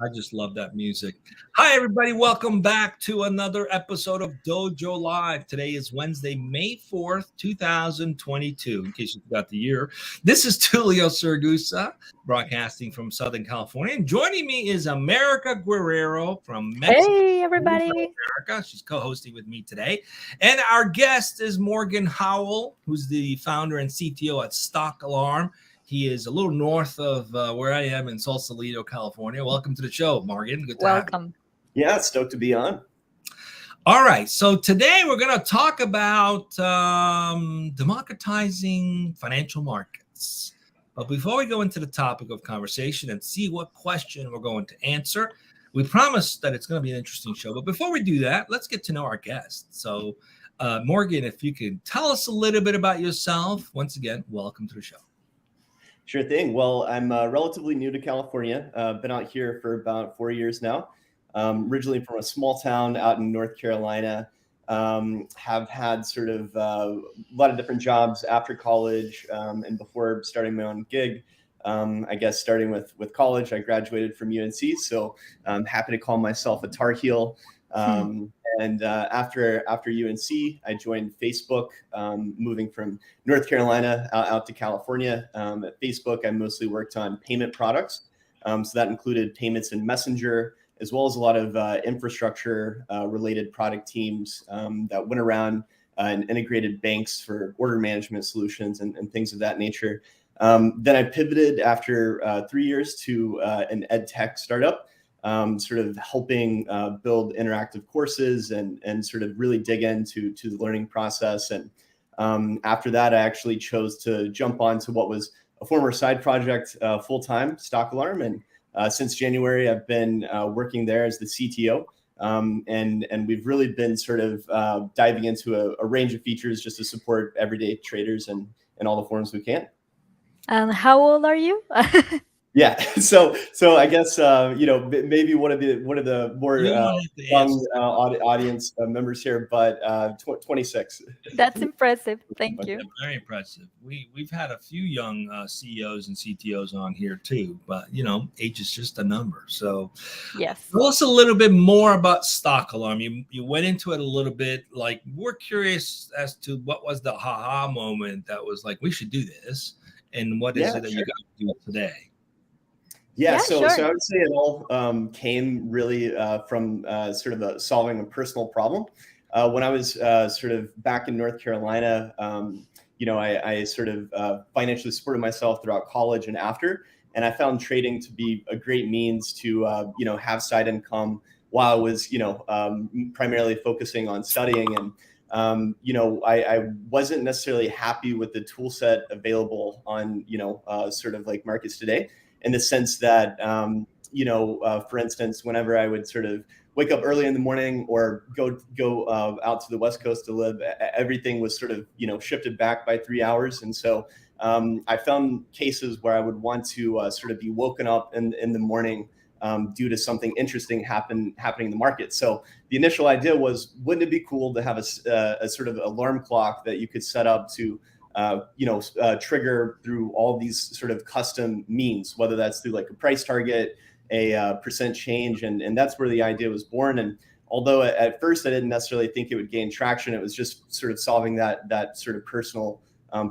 I just love that music. Hi, everybody. Welcome back to another episode of Dojo Live. Today is Wednesday, May 4th, 2022, in case you forgot the year. This is Tulio Sergusa, broadcasting from Southern California. And joining me is America Guerrero from Mexico. Hey, everybody. America. She's co-hosting with me today. And our guest is Morgan Howell, who's the founder and CTO at Stock Alarm. He is a little north of where I am in Sausalito, California. Welcome to the show, Morgan. Good to have you. Welcome. Yeah, stoked to be on. All right. So today we're going to talk about democratizing financial markets. But before we go into the topic of conversation and see what question we're going to answer, we promise that it's going to be an interesting show. But before we do that, let's get to know our guest. So, Morgan, if you could tell us a little bit about yourself. Once again, welcome to the show. Sure thing. Well, I'm relatively new to California. Been out here for about 4 years now. Originally from a small town out in North Carolina. Have had sort of a lot of different jobs after college and before starting my own gig. I guess starting with college, I graduated from UNC, so I'm happy to call myself a Tar Heel. And after UNC, I joined Facebook, moving from North Carolina out to California. At Facebook, I mostly worked on payment products. So that included payments and Messenger, as well as a lot of infrastructure related product teams that went around and integrated banks for order management solutions and things of that nature. Then I pivoted after 3 years to an ed tech startup. Sort of helping build interactive courses and sort of really dig into the learning process. And after that, I actually chose to jump onto what was a former side project full-time, Stock Alarm. And since January, I've been working there as the CTO. And we've really been sort of diving into a range of features just to support everyday traders in all the forms we can. And how old are you? Yeah, so I guess maybe one of the more young audience members here, but 26. That's impressive. Thank you. Very impressive. We've had a few young CEOs and CTOs on here too, but age is just a number. So yes, tell us a little bit more about Stock Alarm. You went into it a little bit. Like, we're curious as to what was the ha-ha moment that was like, we should do this, and what is it that you got to do today? Yeah, so sure. I would say it all came really from sort of solving a personal problem. When I was sort of back in North Carolina, I sort of financially supported myself throughout college and after, and I found trading to be a great means to have side income while I was primarily focusing on studying. And I wasn't necessarily happy with the tool set available on sort of like markets today. In the sense that, for instance, whenever I would sort of wake up early in the morning or go out to the West Coast to live, everything was sort of, shifted back by 3 hours. And so I found cases where I would want to sort of be woken up in the morning due to something interesting happening in the market. So the initial idea was, wouldn't it be cool to have a sort of alarm clock that you could set up to trigger through all these sort of custom means, whether that's through like a price target, a percent change. And that's where the idea was born. And although at first I didn't necessarily think it would gain traction, it was just sort of solving that sort of personal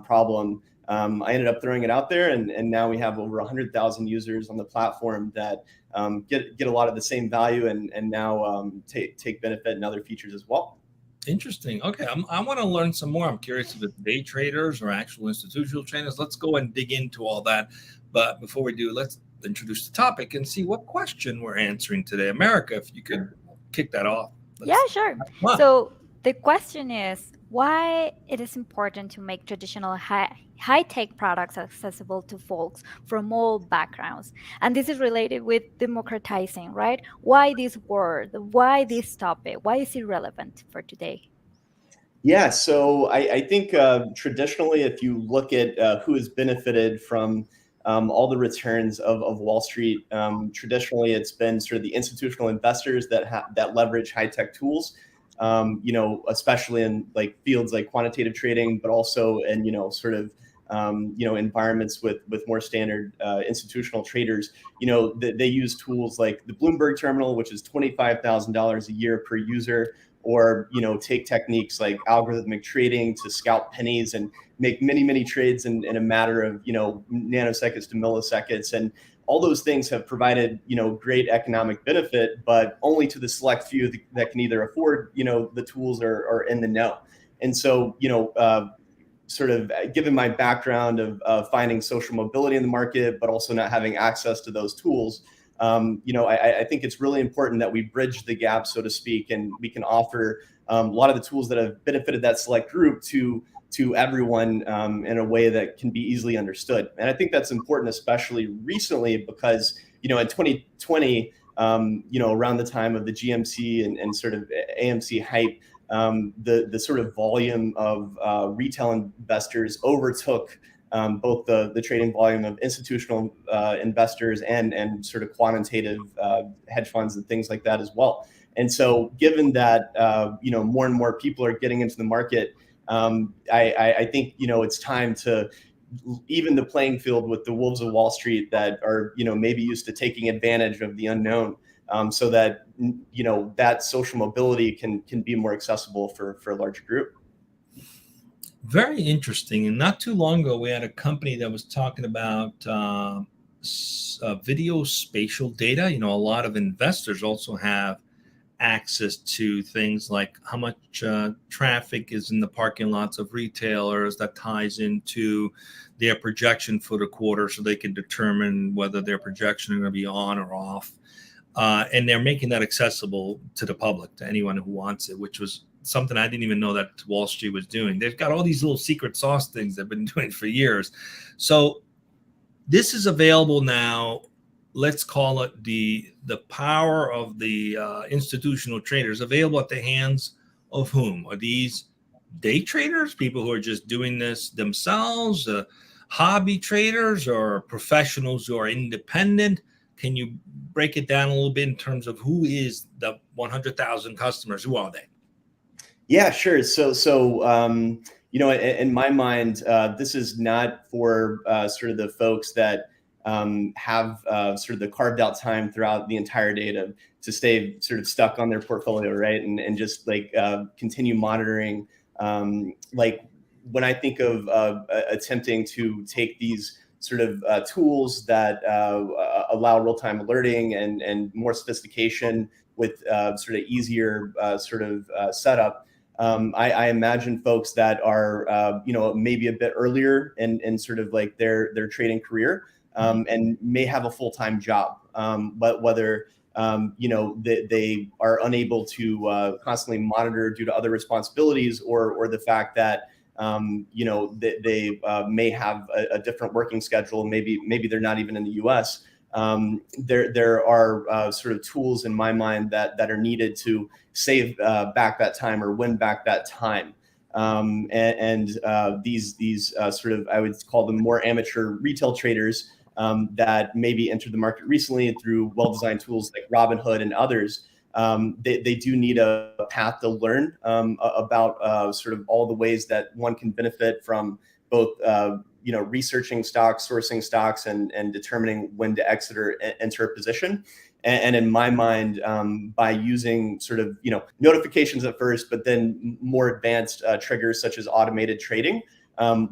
problem. I ended up throwing it out there, and now we have over 100,000 users on the platform that get a lot of the same value and now take benefit in other features as well. Interesting. Okay, I want to learn some more. I'm curious if it's day traders or actual institutional traders. Let's go and dig into all that. But before we do, let's introduce the topic and see what question we're answering today. America, if you could kick that off. Yeah, sure. So the question is, why it is important to make traditional high-tech products accessible to folks from all backgrounds. And this is related with democratizing, right? Why this word? Why this topic? Why is it relevant for today? Yeah, so I think traditionally, if you look at who has benefited from all the returns of Wall Street, traditionally it's been sort of the institutional investors that leverage high-tech tools. Especially in like fields like quantitative trading, but also in sort of environments with more standard institutional traders, they use tools like the Bloomberg terminal, which is $25,000 a year per user, or take techniques like algorithmic trading to scalp pennies and make many trades in a matter of nanoseconds to milliseconds. And all those things have provided great economic benefit, but only to the select few that can either afford the tools or are in the know. And so sort of given my background of finding social mobility in the market, but also not having access to those tools, I think it's really important that we bridge the gap, so to speak, and we can offer a lot of the tools that have benefited that select group to everyone in a way that can be easily understood. And I think that's important, especially recently, because in 2020, around the time of the GMC and sort of AMC hype, the sort of volume of retail investors overtook both the trading volume of institutional investors and sort of quantitative hedge funds and things like that as well. And so given that more and more people are getting into the market, I think it's time to even the playing field with the wolves of Wall Street that are maybe used to taking advantage of the unknown, so that that social mobility can be more accessible for a larger group. Very interesting. And not too long ago, we had a company that was talking about video spatial data. A lot of investors also have access to things like how much traffic is in the parking lots of retailers. That ties into their projection for the quarter, so they can determine whether their projection is going to be on or off. And they're making that accessible to the public, to anyone who wants it, which was something I didn't even know that Wall Street was doing. They've got all these little secret sauce things they've been doing for years. So this is available now. Let's call it the power of the institutional traders available at the hands of whom? Are these day traders, people who are just doing this themselves, hobby traders, or professionals who are independent? Can you break it down a little bit in terms of who is the 100,000 customers? Who are they? Yeah, sure. So in my mind, this is not for sort of the folks that have sort of the carved out time throughout the entire day to stay sort of stuck on their portfolio, right? And just like continue monitoring. Like when I think of attempting to take these sort of tools that allow real-time alerting and more sophistication with sort of easier sort of setup, I imagine folks that are maybe a bit earlier in sort of like their trading career, and may have a full-time job, but whether they are unable to constantly monitor due to other responsibilities, or the fact that they may have a different working schedule. Maybe they're not even in the U.S. There are sort of tools in my mind that are needed to save back that time or win back that time. These sort of, I would call them more amateur retail traders that maybe entered the market recently through well-designed tools like Robinhood and others. They do need a path to learn about sort of all the ways that one can benefit from both researching stocks, sourcing stocks, and determining when to exit or enter a position. And in my mind, by using sort of notifications at first, but then more advanced triggers such as automated trading,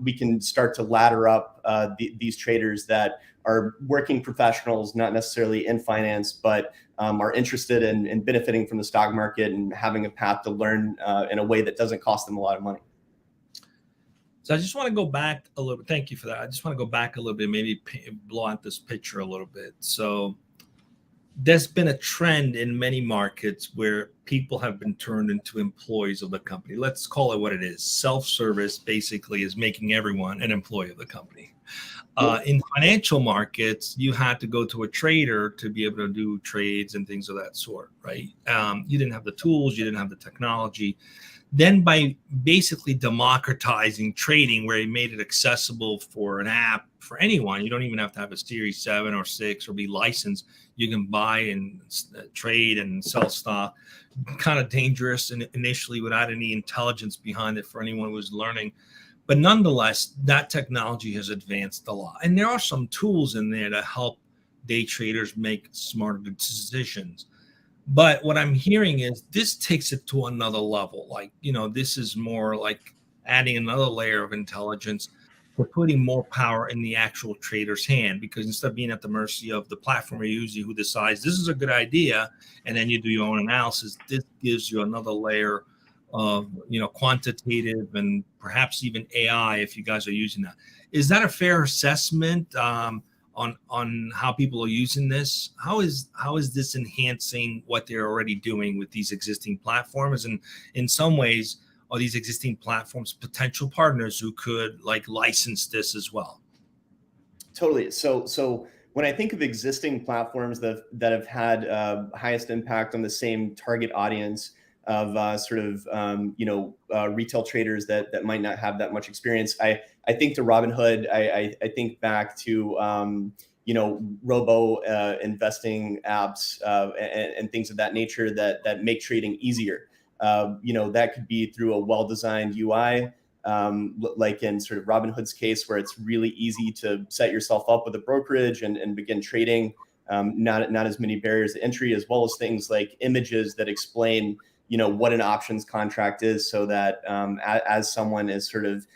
we can start to ladder up these traders that are working professionals, not necessarily in finance, but are interested in benefiting from the stock market and having a path to learn in a way that doesn't cost them a lot of money. So I just want to go back a little bit. Thank you for that. I just want to go back a little bit, maybe blow out this picture a little bit. So there's been a trend in many markets where people have been turned into employees of the company. Let's call it what it is. Self-service basically is making everyone an employee of the company. In financial markets, you had to go to a trader to be able to do trades and things of that sort, right? You didn't have the tools, you didn't have the technology. Then by basically democratizing trading, where he made it accessible for an app for anyone, you don't even have to have a Series 7 or 6 or be licensed. You can buy and trade and sell stock. Kind of dangerous initially without any intelligence behind it for anyone who was learning. But nonetheless, that technology has advanced a lot. And there are some tools in there to help day traders make smarter decisions. But what I'm hearing is this takes it to another level. Like, this is more like adding another layer of intelligence for putting more power in the actual trader's hand, because instead of being at the mercy of the platform you're using who decides this is a good idea, and then you do your own analysis, this gives you another layer of, quantitative and perhaps even AI if you guys are using that. Is that a fair assessment? On how people are using this? How is this enhancing what they're already doing with these existing platforms? And in some ways, are these existing platforms potential partners who could license this as well? Totally. So when I think of existing platforms that have had highest impact on the same target audience of retail traders that might not have that much experience, I think to Robinhood. I think back to robo investing apps and things of that nature that make trading easier. That could be through a well-designed UI, like in sort of Robinhood's case, where it's really easy to set yourself up with a brokerage and begin trading. Not as many barriers to entry, as well as things like images that explain what an options contract is, so that as someone is sort of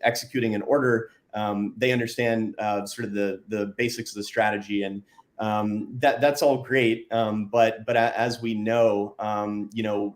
executing an order, they understand sort of the basics of the strategy. And that's all great, but as we know,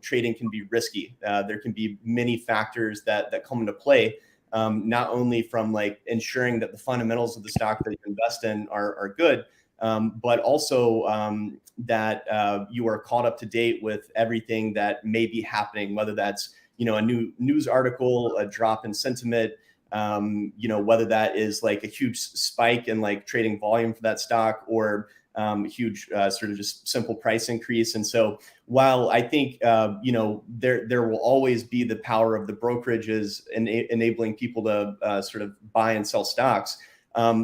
trading can be risky. There can be many factors that come into play, not only from ensuring that the fundamentals of the stock that you invest in are good, but also that you are caught up to date with everything that may be happening, whether that's a new news article, a drop in sentiment, whether that is a huge spike in trading volume for that stock, or huge sort of just simple price increase. And so while I think there will always be the power of the brokerages enabling people to sort of buy and sell stocks,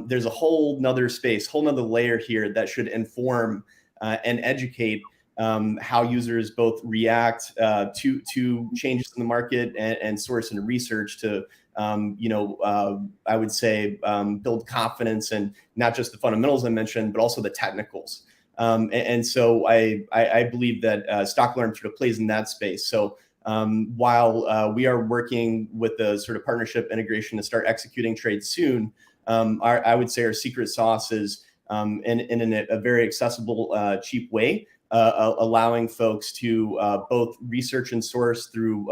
there's a whole nother space, whole nother layer here that should inform and educate how users both react to changes in the market and source and research to, I would say, build confidence in not just the fundamentals I mentioned, but also the technicals. And so I believe that Stock Alarm sort of plays in that space. So while we are working with the sort of partnership integration to start executing trades soon, I would say our secret sauce is in a very accessible, cheap way, allowing folks to both research and source through,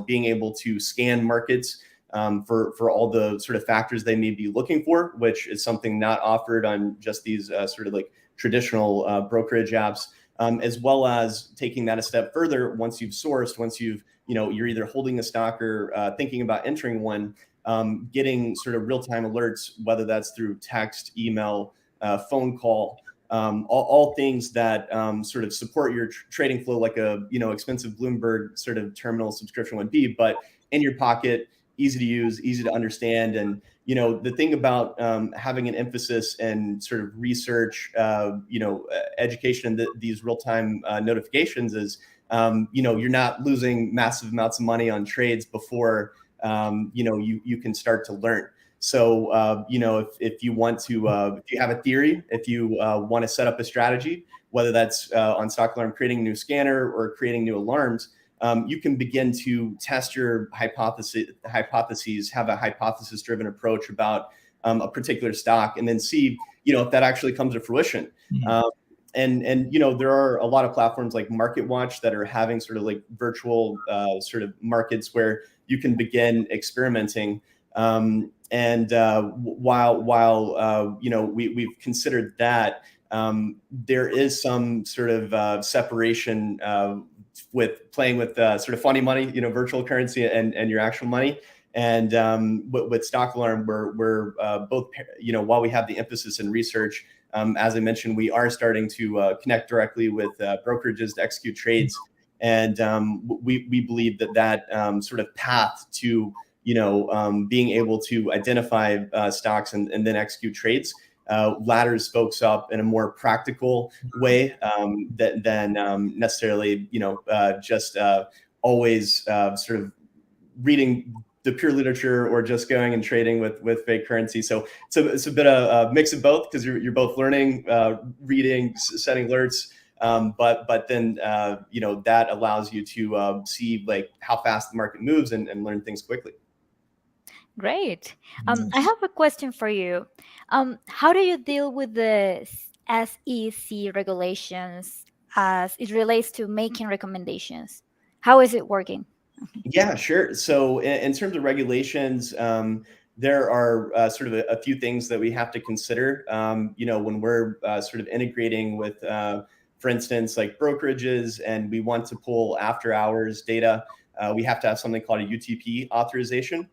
being able to scan markets for all the sort of factors they may be looking for, which is something not offered on just these sort of traditional brokerage apps, as well as taking that a step further. Once you've sourced, once you're either holding a stock or thinking about entering one, getting sort of real-time alerts, whether that's through text, email, phone call, all things that sort of support your trading flow, like a expensive Bloomberg sort of terminal subscription would be, but in your pocket, easy to use, easy to understand. And the thing about having an emphasis and sort of research, education, and these real-time notifications is, you're not losing massive amounts of money on trades before you can start to learn. So, if you want to, if you have a theory, if you want to set up a strategy, whether that's on Stock Alarm, creating a new scanner or creating new alarms, you can begin to test your hypotheses, have a hypothesis-driven approach about a particular stock, and then see, if that actually comes to fruition. Mm-hmm. And there are a lot of platforms like MarketWatch that are having sort of virtual sort of markets where you can begin experimenting. And while we've considered that, there is some sort of separation with playing with sort of funny money, virtual currency and your actual money. And with Stock Alarm, we're both, while we have the emphasis in research, as I mentioned, we are starting to connect directly with brokerages to execute trades. And we believe that sort of path to being able to identify stocks and then execute trades ladders folks up in a more practical way than necessarily just always sort of reading the pure literature or just going and trading with fake currency. So it's a bit of a mix of both, because you're both learning, reading, setting alerts, but then that allows you to see like how fast the market moves and learn things quickly. Great. I have a question for you. How do you deal with the SEC regulations as it relates to making recommendations? How is it working? Yeah, sure. So in terms of regulations, there are sort of a few things that we have to consider, when we're sort of integrating with, for instance, like brokerages, and we want to pull after hours data. We have to have something called a UTP authorization.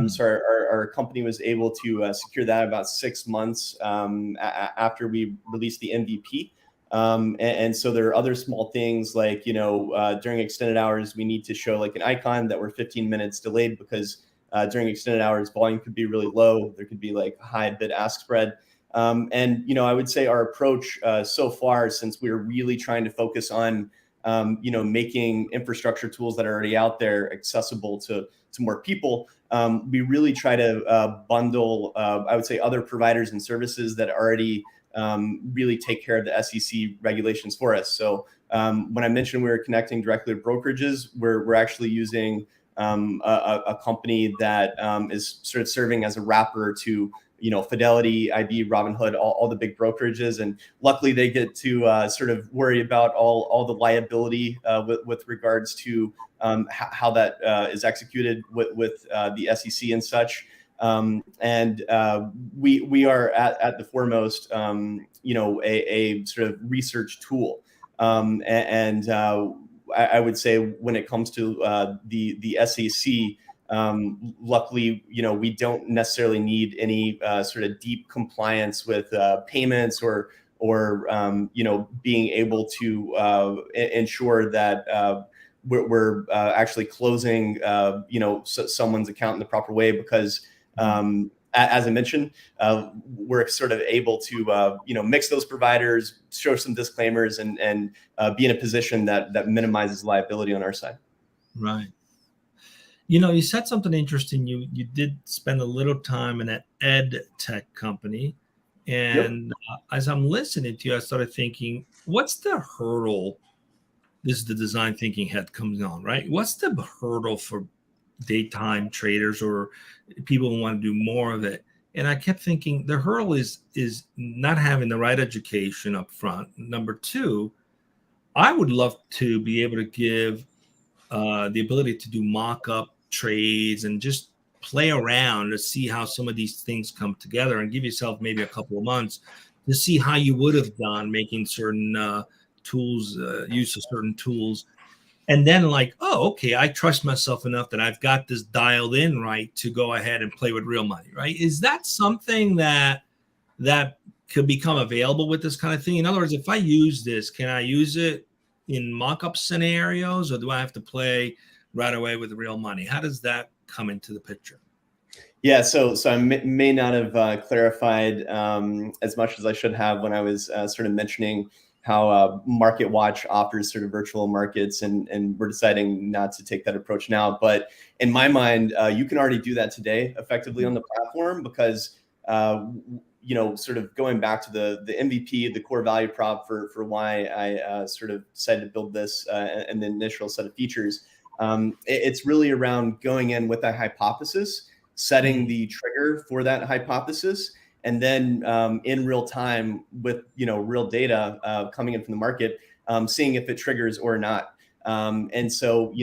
So our company was able to secure that about 6 months after we released the MVP. And so there are other small things like, during extended hours, we need to show like an icon that we're 15 minutes delayed, because during extended hours, volume could be really low. There could be like high bid ask spread. And I would say our approach so far, since we're really trying to focus on, making infrastructure tools that are already out there accessible to more people, we really try to bundle, I would say, other providers and services that already really take care of the SEC regulations for us. So when I mentioned we were connecting directly to brokerages, we're actually using a company that is sort of serving as a wrapper to Fidelity, IB, Robinhood, all the big brokerages, and luckily they get to sort of worry about all the liability with regards to how that is executed with the SEC and such. And we are at the foremost, a sort of research tool. And I would say when it comes to the SEC, luckily, we don't necessarily need any sort of deep compliance with payments or being able to ensure that we're actually closing someone's account in the proper way, because as I mentioned, we're sort of able to mix those providers, show some disclaimers, and be in a position that minimizes liability on our side. Right. You said something interesting. You did spend a little time in an ed tech company, and as I'm listening to you, I started thinking, what's the hurdle? This is the design thinking head coming on, right? What's the hurdle for daytime traders or people who want to do more of it? And I kept thinking the hurdle is not having the right education up front. Number two, I would love to be able to give the ability to do mock-up trades and just play around to see how some of these things come together, and give yourself maybe a couple of months to see how you would have done making certain tools, use of certain tools. And then like, oh, okay, I trust myself enough that I've got this dialed in right to go ahead and play with real money, right? Is that something that could become available with this kind of thing? In other words, if I use this, can I use it in mock-up scenarios, or do I have to play right away with real money? How does that come into the picture? Yeah, so I may not have clarified as much as I should have when I was sort of mentioning how MarketWatch offers sort of virtual markets, and we're deciding not to take that approach now. But in my mind, you can already do that today effectively on the platform, because sort of going back to the MVP, the core value prop for why I sort of decided to build this and the initial set of features. It's really around going in with a hypothesis, setting the trigger for that hypothesis, and then in real time with real data coming in from the market, seeing if it triggers or not. And so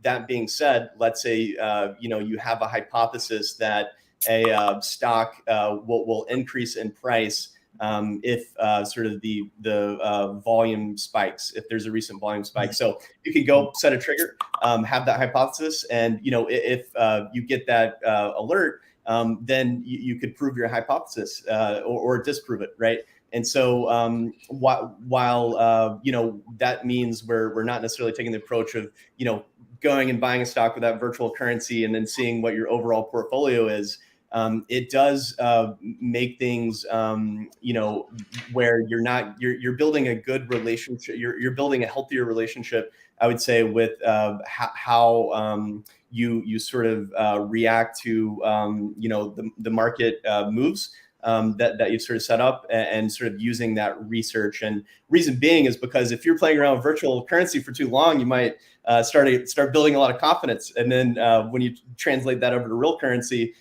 that being said, let's say you have a hypothesis that a stock will increase in price if sort of the volume spikes, if there's a recent volume spike. So you can go set a trigger, have that hypothesis, and if you get that alert, then you could prove your hypothesis or disprove it, right? And so while that means we're not necessarily taking the approach of going and buying a stock with that virtual currency and then seeing what your overall portfolio is. It does make things, where you're building a good relationship. You're building a healthier relationship I would say, with how you sort of react to the market moves that you've sort of set up, and sort of using that research. And reason being is because if you're playing around with virtual currency for too long, you might start building a lot of confidence, and then when you translate that over to real currency,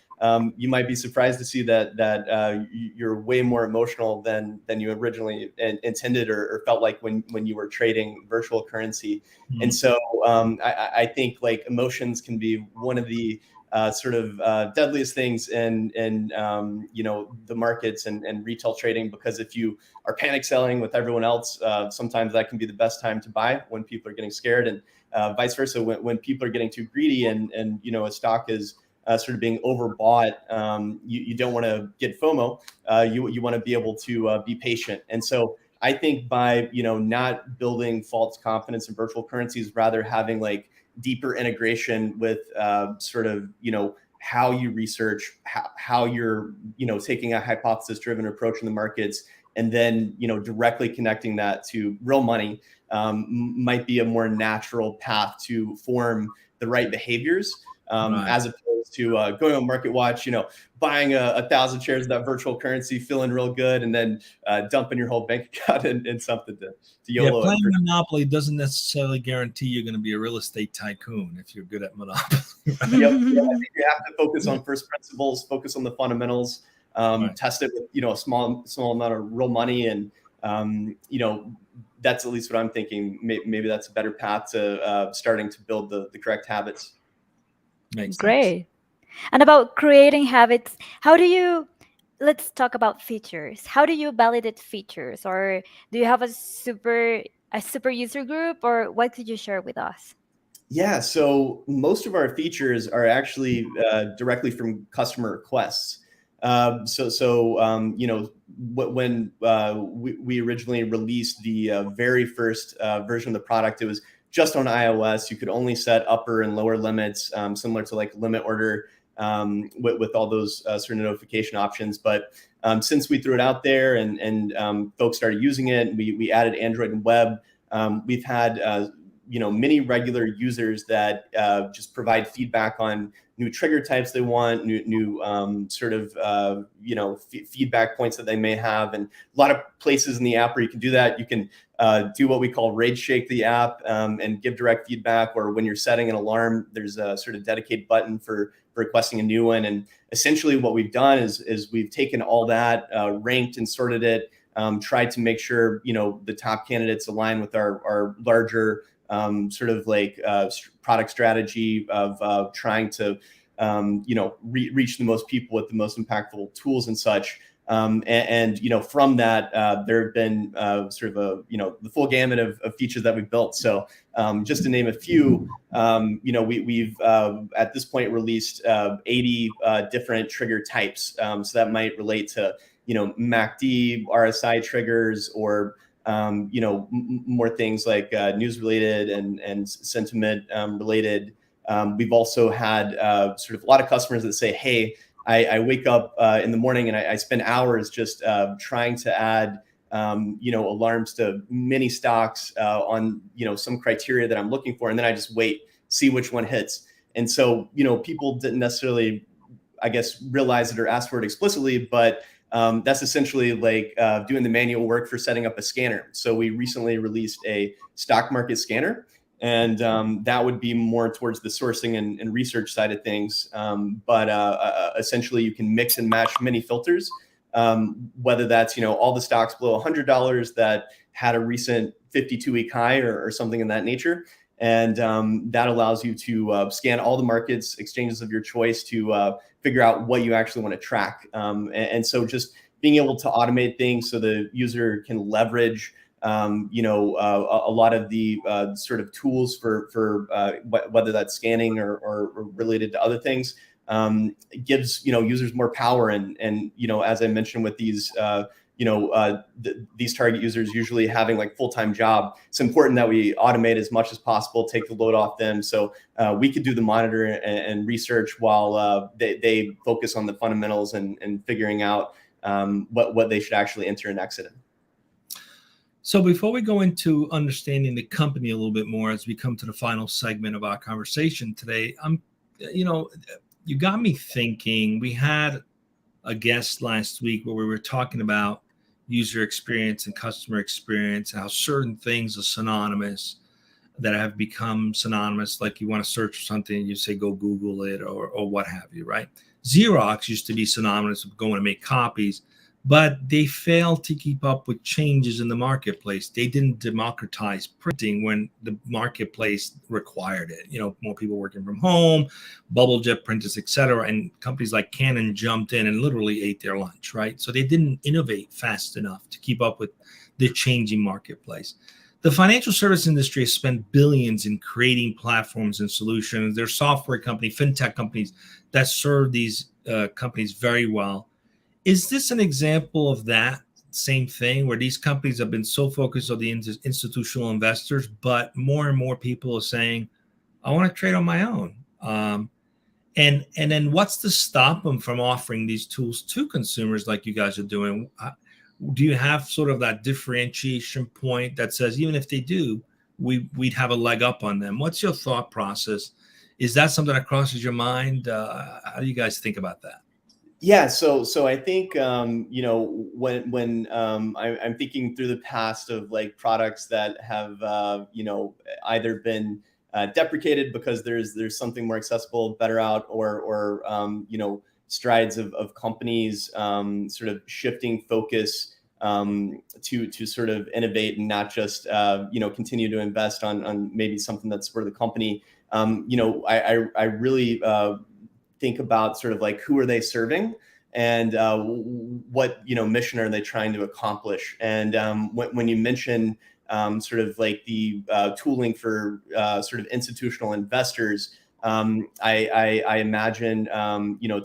you might be surprised to see that you're way more emotional than you originally intended or felt like when you were trading virtual currency. Mm-hmm. And so I think like emotions can be one of the sort of deadliest things in the markets and retail trading, because if you are panic selling with everyone else, sometimes that can be the best time to buy when people are getting scared, and vice versa when people are getting too greedy and a stock is sort of being overbought. You don't want to get FOMO. You want to be able to be patient. And so I think by not building false confidence in virtual currencies, rather having like deeper integration with sort of how you research, how you're taking a hypothesis driven approach in the markets, and then directly connecting that to real money might be a more natural path to form the right behaviors. Right. As opposed to going on Market Watch, buying 1,000 shares of that virtual currency, feeling real good, and then dumping your whole bank account in something to YOLO. Yeah, playing Monopoly doesn't necessarily guarantee you're going to be a real estate tycoon if you're good at Monopoly. Yep. I think you have to focus on first principles, focus on the fundamentals, right. Test it with a small amount of real money, and that's at least what I'm thinking. Maybe that's a better path to starting to build the correct habits. Makes Great. sense. And about creating habits, let's talk about features. How do you validate features? Or do you have a super user group, or what could you share with us? Yeah, so most of our features are actually directly from customer requests. When we originally released the very first version of the product, it was just on iOS. You could only set upper and lower limits, similar to like limit order, with all those certain notification options. But since we threw it out there and folks started using it, we added Android and web. We've had many regular users that just provide feedback on new trigger types they want, new feedback points that they may have, and a lot of places in the app where you can do that. You can do what we call rage shake the app and give direct feedback, or when you're setting an alarm, there's a sort of dedicated button for requesting a new one. And essentially what we've done is we've taken all that, ranked and sorted it, tried to make sure the top candidates align with our larger sort of like product strategy of trying to reach the most people with the most impactful tools and such. And from that, there have been sort of the full gamut of features that we've built. So just to name a few, we've at this point released 80 different trigger types. So that might relate to MACD, RSI triggers, or more things like news related and sentiment related. We've also had sort of a lot of customers that say, hey, I wake up in the morning and I spend hours just trying to add alarms to many stocks on some criteria that I'm looking for, and then I just wait, see which one hits. And so people didn't necessarily, I guess, realize it or ask for it explicitly, but that's essentially like doing the manual work for setting up a scanner. So we recently released a stock market scanner, and that would be more towards the sourcing and research side of things. But essentially, you can mix and match many filters, whether that's all the stocks below $100 that had a recent 52-week high or something in that nature. And that allows you to scan all the markets, exchanges of your choice, to figure out what you actually want to track. And so just being able to automate things so the user can leverage a lot of the sort of tools for whether that's scanning or related to other things, gives users more power. And as I mentioned with these these target users usually having like full-time job, it's important that we automate as much as possible, take the load off them, so we could do the monitor and research while they focus on the fundamentals and figuring out what they should actually enter and exit in. So before we go into understanding the company a little bit more, as we come to the final segment of our conversation today, you got me thinking. We had a guest last week where we were talking about user experience and customer experience, and how certain things are synonymous, that have become synonymous. Like you want to search something and you say, go Google it, or what have you, right? Xerox used to be synonymous with going to make copies, but they failed to keep up with changes in the marketplace. They didn't democratize printing when the marketplace required it. More people working from home, bubble jet printers, etc. And companies like Canon jumped in and literally ate their lunch, right? So they didn't innovate fast enough to keep up with the changing marketplace. The financial service industry has spent billions in creating platforms and solutions. There's software companies, fintech companies that serve these companies very well. Is this an example of that same thing, where these companies have been so focused on the institutional investors, but more and more people are saying, I want to trade on my own? And then what's to stop them from offering these tools to consumers like you guys are doing? Do you have sort of that differentiation point that says, even if they do, we'd have a leg up on them? What's your thought process? Is that something that crosses your mind? How do you guys think about that? Yeah, so I think when I'm thinking through the past of like products that have either been deprecated because there's something more accessible, better out, or strides of companies sort of shifting focus to sort of innovate and not just continue to invest on maybe something that's for the company. I really think about sort of like, who are they serving, and what mission are they trying to accomplish. And when you mention sort of like the tooling for sort of institutional investors, I imagine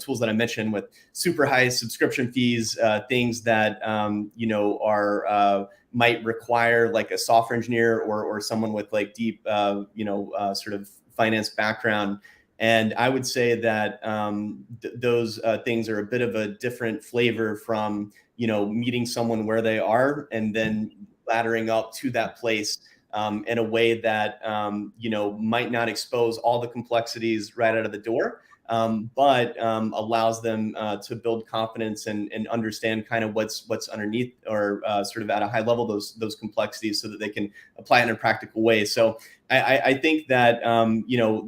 tools that I mentioned with super high subscription fees, things that are might require like a software engineer or someone with like deep sort of finance background. And I would say that those things are a bit of a different flavor from meeting someone where they are and then laddering up to that place in a way that might not expose all the complexities right out of the door, but allows them to build confidence and understand kind of what's underneath, or sort of at a high level, those complexities, so that they can apply it in a practical way. So I think that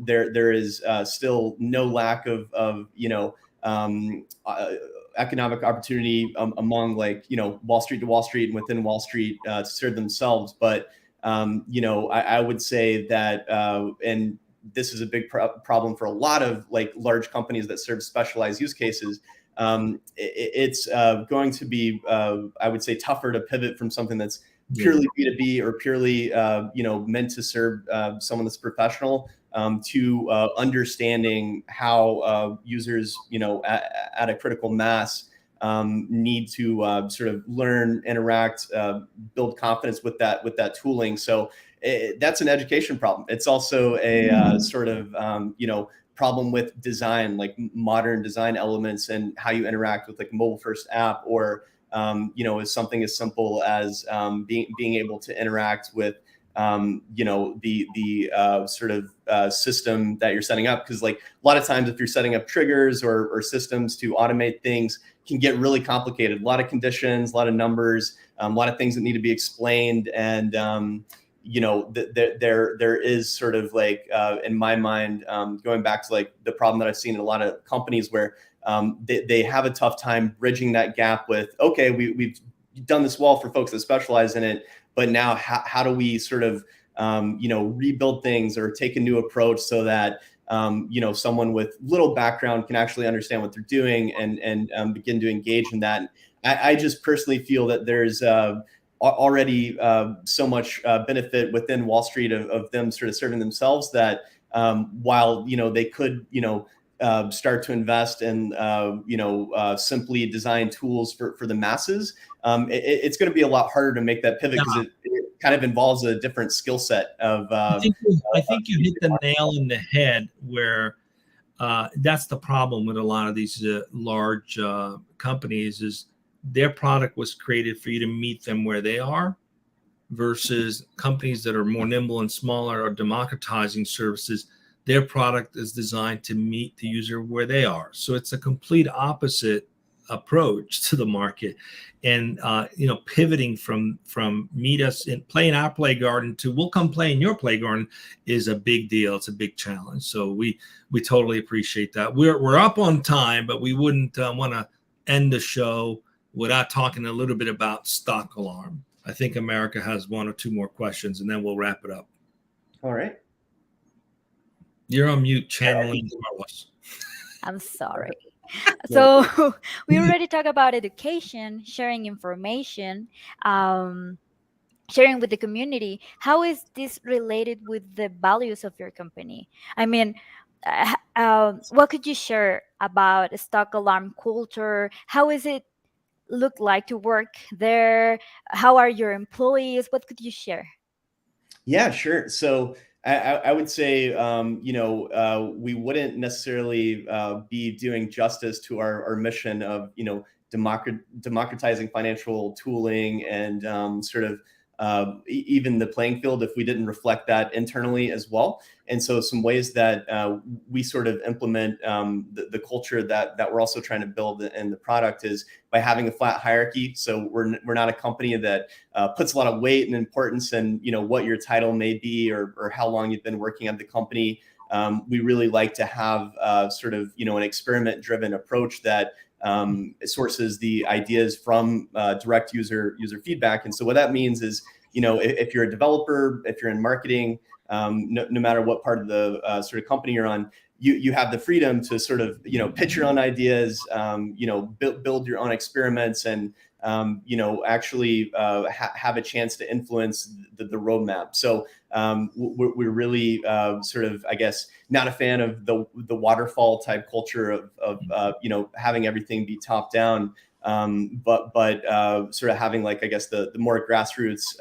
there is still no lack of economic opportunity among like Wall Street to Wall Street and within Wall Street to serve themselves. But I would say that and this is a big problem for a lot of like large companies that serve specialized use cases. It's going to be I would say tougher to pivot from something that's purely B2B or purely meant to serve someone that's professional to understanding how users at a critical mass need to sort of learn, interact, build confidence with that tooling. So that's an education problem. It's also a sort of problem with design, like modern design elements, and how you interact with like a mobile first app, or is something as simple as being able to interact with the sort of system that you're setting up. Because like a lot of times, if you're setting up triggers or systems to automate things, can get really complicated. A lot of conditions, a lot of numbers, a lot of things that need to be explained. And there is sort of like in my mind, going back to like the problem that I've seen in a lot of companies where they have a tough time bridging that gap with, okay, we've done this well for folks that specialize in it, but now how do we sort of rebuild things or take a new approach so that someone with little background can actually understand what they're doing and begin to engage in that. I just personally feel that there's already so much benefit within Wall Street of them sort of serving themselves, that while they could start to invest in simply design tools for the masses, it's going to be a lot harder to make that pivot, because it kind of involves a different skill set of I think you hit the nail in the head, where that's the problem with a lot of these large companies, is their product was created for you to meet them where they are, versus companies that are more nimble and smaller or democratizing services. Their product is designed to meet the user where they are. So it's a complete opposite approach to the market. And pivoting from meet us in play in our play garden to we'll come play in your play garden is a big deal. It's a big challenge. So we totally appreciate that. We're up on time, but we wouldn't want to end the show without talking a little bit about Stock Alarm. I think America has one or two more questions, and then we'll wrap it up. All right. You're on mute, channeling Carlos. I'm sorry. So we already talked about education, sharing information, sharing with the community. How is this related with the values of your company? I mean, what could you share about Stock Alarm culture? How is it look like to work there? How are your employees? What could you share? Yeah, sure. So I would say, we wouldn't necessarily be doing justice to our mission of, democratizing financial tooling and even the playing field if we didn't reflect that internally as well. And so some ways that we sort of implement the culture that we're also trying to build in the product is by having a flat hierarchy. So we're not a company that puts a lot of weight and importance in what your title may be or how long you've been working at the company. We really like to have an experiment-driven approach that sources the ideas from direct user feedback. And so what that means is, if you're a developer, if you're in marketing, no matter what part of the sort of company you're on, you have the freedom to sort of, pitch your own ideas, build your own experiments and, actually have a chance to influence the roadmap. So we're really sort of, I guess, not a fan of the waterfall type culture of having everything be top down, but sort of having like, I guess, the more grassroots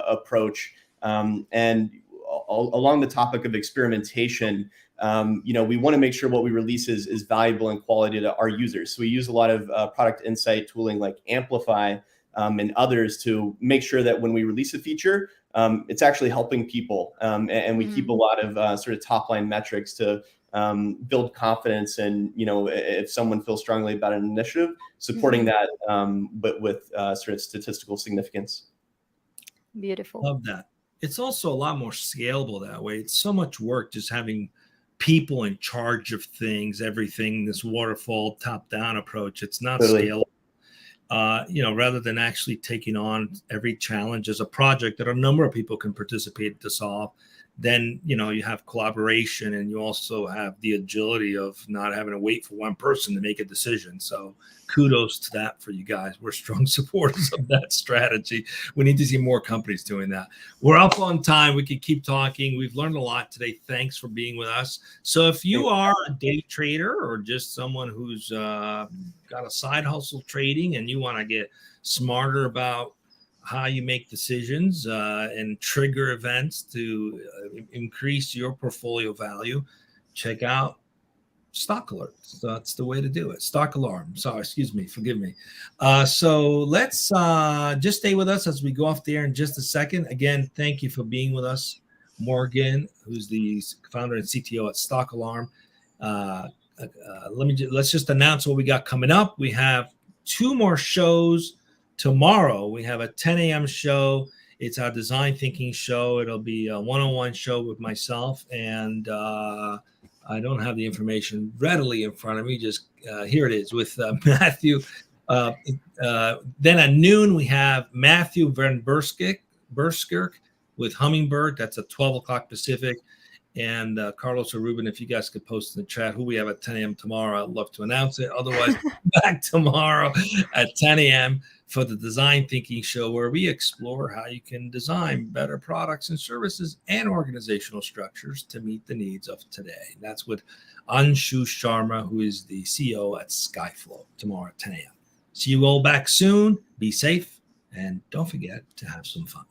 approach. And along the topic of experimentation, we want to make sure what we release is valuable and quality to our users. So we use a lot of product insight tooling like Amplify and others to make sure that when we release a feature, it's actually helping people. And we keep a lot of sort of top line metrics to build confidence. And, if someone feels strongly about an initiative, supporting that, but with sort of statistical significance. Beautiful. Love that. It's also a lot more scalable that way. It's so much work just having people in charge of things, everything, this waterfall top-down approach. It's not scalable. Rather than actually taking on every challenge as a project that a number of people can participate to solve, then, you have collaboration and you also have the agility of not having to wait for one person to make a decision. So kudos to that for you guys. We're strong supporters of that strategy. We need to see more companies doing that. We're up on time. We could keep talking. We've learned a lot today. Thanks for being with us. So if you are a day trader or just someone who's got a side hustle trading and you want to get smarter about how you make decisions and trigger events to increase your portfolio value, check out Stock Alert. So that's the way to do it. Stock Alarm. Sorry, excuse me. Forgive me. So let's just stay with us as we go off the air in just a second. Again, thank you for being with us, Morgan, who's the founder and CTO at Stock Alarm. Let's just announce what we got coming up. We have 2 more shows. Tomorrow, we have a 10 a.m. show. It's our design thinking show. It'll be a one-on-one show with myself. And I don't have the information readily in front of me. Just here it is with Matthew. Then at noon, we have Matthew Van Berskirk with Hummingbird. That's at 12 o'clock Pacific. And Carlos or Ruben, if you guys could post in the chat who we have at 10 a.m. tomorrow, I'd love to announce it. Otherwise, back tomorrow at 10 a.m. for the Design Thinking Show, where we explore how you can design better products and services and organizational structures to meet the needs of today. That's with Anshu Sharma, who is the CEO at Skyflow, tomorrow at 10 a.m. See you all back soon. Be safe, and don't forget to have some fun.